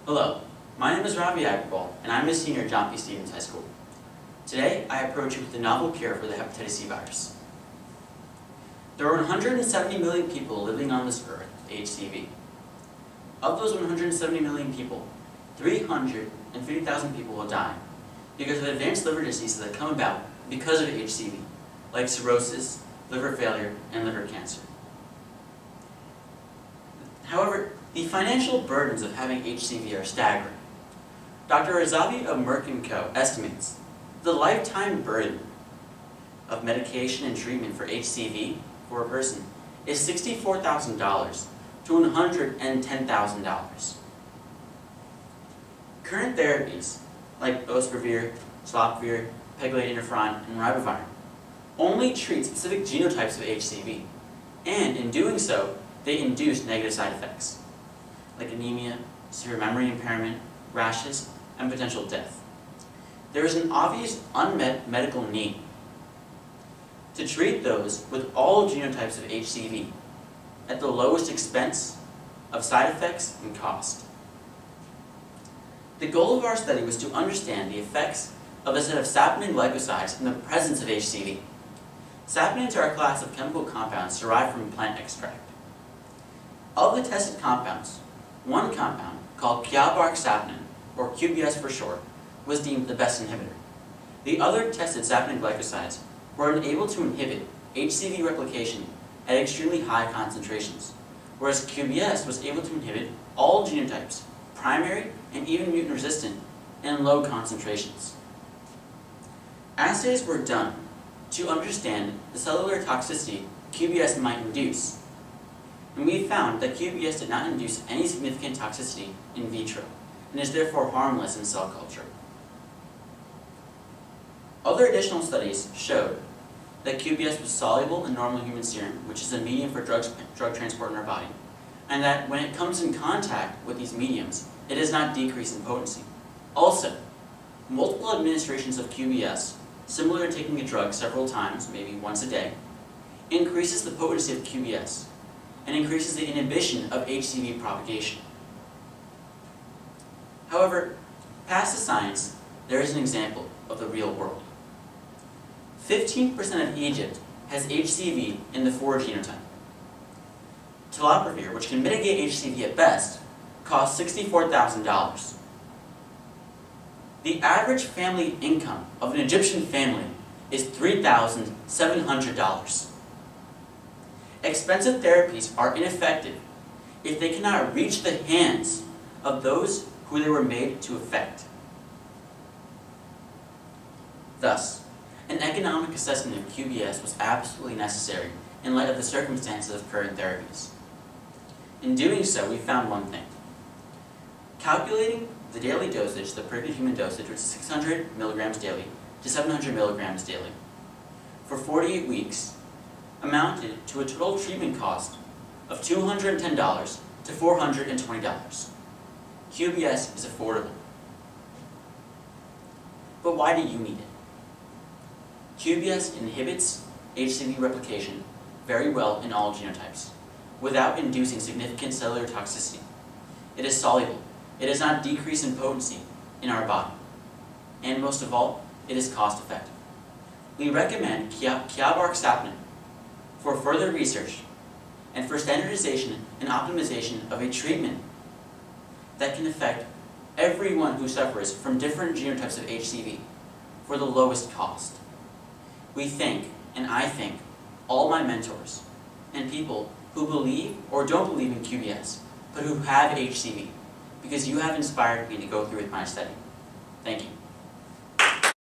Hello, my name is Ravi Agrawal, and I'm a senior at John P. Stevens High School. Today, I approach you with a novel cure for the hepatitis C virus. There are 170 million people living on this earth with HCV. Of those 170 million people, 350,000 people will die because of advanced liver diseases that come about because of HCV, like cirrhosis, liver failure, and liver cancer. However, the financial burdens of having HCV are staggering. Dr. Ravi of Merck & Co. estimates the lifetime burden of medication and treatment for HCV for a person is $64,000 to $110,000. Current therapies like osipavir, sofosbuvir, pegylated interferon, and ribavirin only treat specific genotypes of HCV, and in doing so, they induce negative side effects, like anemia, severe memory impairment, rashes, and potential death. There is an obvious unmet medical need to treat those with all genotypes of HCV at the lowest expense of side effects and cost. The goal of our study was to understand the effects of a set of saponin glycosides in the presence of HCV. Saponins are a class of chemical compounds derived from plant extract. Of the tested compounds, one compound, called saponin, or QBS for short, was deemed the best inhibitor. The other tested saponin glycosides were unable to inhibit HCV replication at extremely high concentrations, whereas QBS was able to inhibit all genotypes, primary and even mutant resistant, in low concentrations. Assays were done to understand the cellular toxicity QBS might induce, and we found that QBS did not induce any significant toxicity in vitro, and is therefore harmless in cell culture. Other additional studies showed that QBS was soluble in normal human serum, which is a medium for drug transport in our body, and that when it comes in contact with these mediums, it does not decrease in potency. Also, multiple administrations of QBS, similar to taking a drug several times, maybe once a day, increases the potency of QBS and increases the inhibition of HCV propagation. However, past the science, there is an example of the real world. 15% of Egypt has HCV in the 4 genotype. Tolopravir, which can mitigate HCV at best, costs $64,000. The average family income of an Egyptian family is $3,700. Expensive therapies are ineffective if they cannot reach the hands of those who they were made to affect. Thus, an economic assessment of QBS was absolutely necessary in light of the circumstances of current therapies. In doing so, we found one thing. Calculating the daily dosage, the predicted human dosage, which is 600 milligrams daily to 700 milligrams daily, for 48 weeks, amounted to a total treatment cost of $210 to $420. QBS is affordable. But why do you need it? QBS inhibits HCV replication very well in all genotypes, without inducing significant cellular toxicity. It is soluble. It does not decrease in potency in our body. And most of all, it is cost effective. We recommend saponin for further research and for standardization and optimization of a treatment that can affect everyone who suffers from different genotypes of HCV for the lowest cost. We thank, and I thank, all my mentors and people who believe or don't believe in QBS, but who have HCV, because you have inspired me to go through with my study. Thank you.